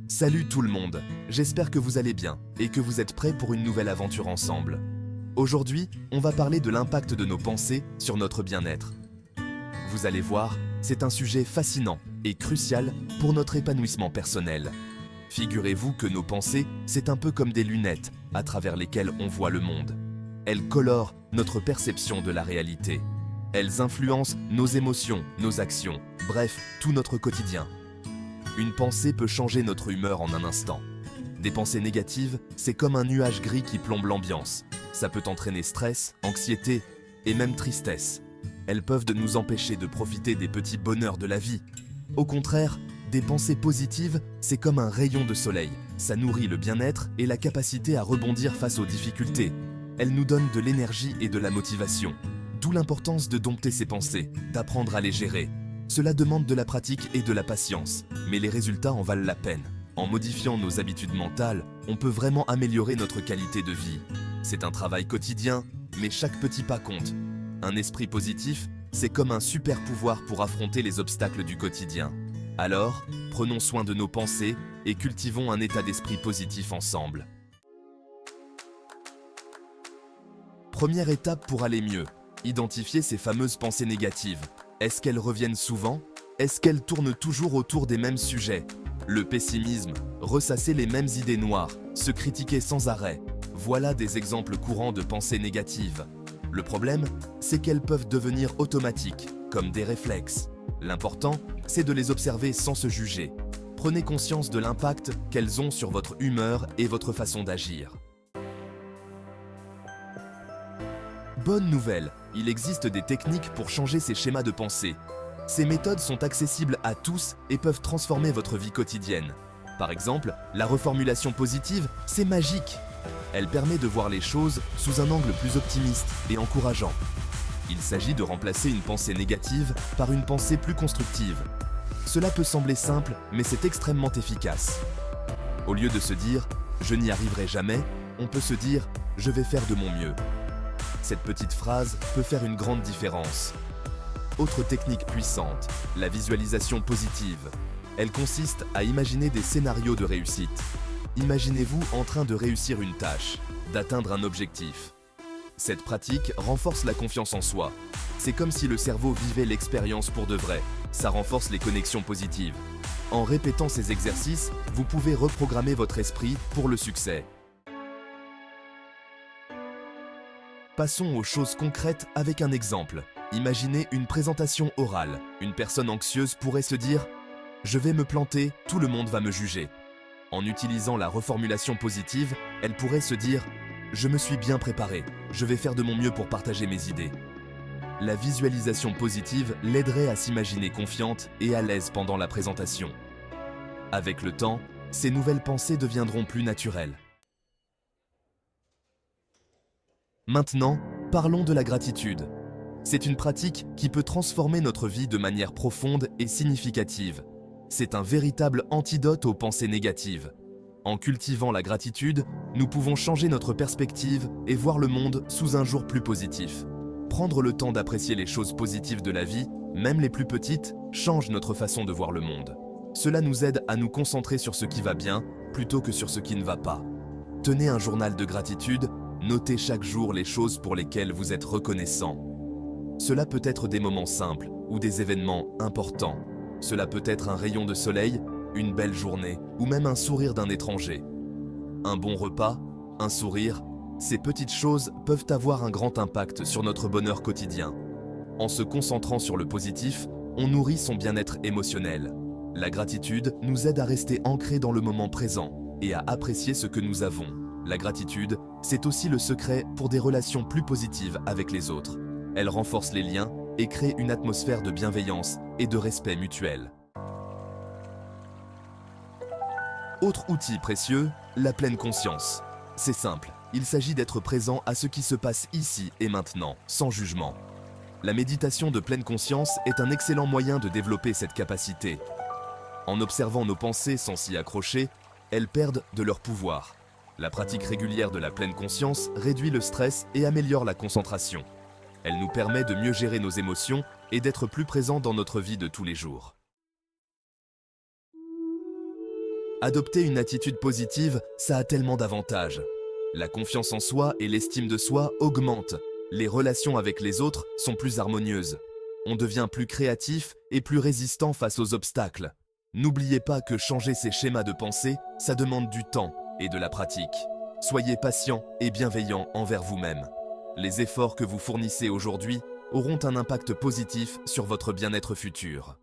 Salut tout le monde, j'espère que vous allez bien et que vous êtes prêts pour une nouvelle aventure ensemble. Aujourd'hui, on va parler de l'impact de nos pensées sur notre bien-être. Vous allez voir, c'est un sujet fascinant et crucial pour notre épanouissement personnel. Figurez-vous que nos pensées, c'est un peu comme des lunettes à travers lesquelles on voit le monde. Elles colorent notre perception de la réalité. Elles influencent nos émotions, nos actions, bref, tout notre quotidien. Une pensée peut changer notre humeur en un instant. Des pensées négatives, c'est comme un nuage gris qui plombe l'ambiance. Ça peut entraîner stress, anxiété et même tristesse. Elles peuvent nous empêcher de profiter des petits bonheurs de la vie. Au contraire, des pensées positives, c'est comme un rayon de soleil. Ça nourrit le bien-être et la capacité à rebondir face aux difficultés. Elles nous donnent de l'énergie et de la motivation. D'où l'importance de dompter ses pensées, d'apprendre à les gérer. Cela demande de la pratique et de la patience, mais les résultats en valent la peine. En modifiant nos habitudes mentales, on peut vraiment améliorer notre qualité de vie. C'est un travail quotidien, mais chaque petit pas compte. Un esprit positif, c'est comme un super pouvoir pour affronter les obstacles du quotidien. Alors, prenons soin de nos pensées et cultivons un état d'esprit positif ensemble. Première étape pour aller mieux, identifier ces fameuses pensées négatives. Est-ce qu'elles reviennent souvent? Est-ce qu'elles tournent toujours autour des mêmes sujets? Le pessimisme, ressasser les mêmes idées noires, se critiquer sans arrêt. Voilà des exemples courants de pensées négatives. Le problème, c'est qu'elles peuvent devenir automatiques, comme des réflexes. L'important, c'est de les observer sans se juger. Prenez conscience de l'impact qu'elles ont sur votre humeur et votre façon d'agir. Bonne nouvelle, il existe des techniques pour changer ces schémas de pensée. Ces méthodes sont accessibles à tous et peuvent transformer votre vie quotidienne. Par exemple, la reformulation positive, c'est magique. Elle permet de voir les choses sous un angle plus optimiste et encourageant. Il s'agit de remplacer une pensée négative par une pensée plus constructive. Cela peut sembler simple, mais c'est extrêmement efficace. Au lieu de se dire « je n'y arriverai jamais », on peut se dire « je vais faire de mon mieux ». Cette petite phrase peut faire une grande différence. Autre technique puissante, la visualisation positive. Elle consiste à imaginer des scénarios de réussite. Imaginez-vous en train de réussir une tâche, d'atteindre un objectif. Cette pratique renforce la confiance en soi. C'est comme si le cerveau vivait l'expérience pour de vrai. Ça renforce les connexions positives. En répétant ces exercices, vous pouvez reprogrammer votre esprit pour le succès. Passons aux choses concrètes avec un exemple. Imaginez une présentation orale. Une personne anxieuse pourrait se dire « Je vais me planter, tout le monde va me juger ». En utilisant la reformulation positive, elle pourrait se dire « Je me suis bien préparé, je vais faire de mon mieux pour partager mes idées ». La visualisation positive l'aiderait à s'imaginer confiante et à l'aise pendant la présentation. Avec le temps, ces nouvelles pensées deviendront plus naturelles. Maintenant, parlons de la gratitude. C'est une pratique qui peut transformer notre vie de manière profonde et significative. C'est un véritable antidote aux pensées négatives. En cultivant la gratitude, nous pouvons changer notre perspective et voir le monde sous un jour plus positif. Prendre le temps d'apprécier les choses positives de la vie, même les plus petites, change notre façon de voir le monde. Cela nous aide à nous concentrer sur ce qui va bien plutôt que sur ce qui ne va pas. Tenez un journal de gratitude. Notez chaque jour les choses pour lesquelles vous êtes reconnaissant. Cela peut être des moments simples ou des événements importants. Cela peut être un rayon de soleil, une belle journée ou même un sourire d'un étranger. Un bon repas, un sourire, ces petites choses peuvent avoir un grand impact sur notre bonheur quotidien. En se concentrant sur le positif, on nourrit son bien-être émotionnel. La gratitude nous aide à rester ancrés dans le moment présent et à apprécier ce que nous avons. La gratitude, c'est aussi le secret pour des relations plus positives avec les autres. Elle renforce les liens et crée une atmosphère de bienveillance et de respect mutuel. Autre outil précieux, la pleine conscience. C'est simple, il s'agit d'être présent à ce qui se passe ici et maintenant, sans jugement. La méditation de pleine conscience est un excellent moyen de développer cette capacité. En observant nos pensées sans s'y accrocher, elles perdent de leur pouvoir. La pratique régulière de la pleine conscience réduit le stress et améliore la concentration. Elle nous permet de mieux gérer nos émotions et d'être plus présents dans notre vie de tous les jours. Adopter une attitude positive, ça a tellement d'avantages. La confiance en soi et l'estime de soi augmentent. Les relations avec les autres sont plus harmonieuses. On devient plus créatif et plus résistant face aux obstacles. N'oubliez pas que changer ces schémas de pensée, ça demande du temps et de la pratique. Soyez patient et bienveillant envers vous-même. Les efforts que vous fournissez aujourd'hui auront un impact positif sur votre bien-être futur.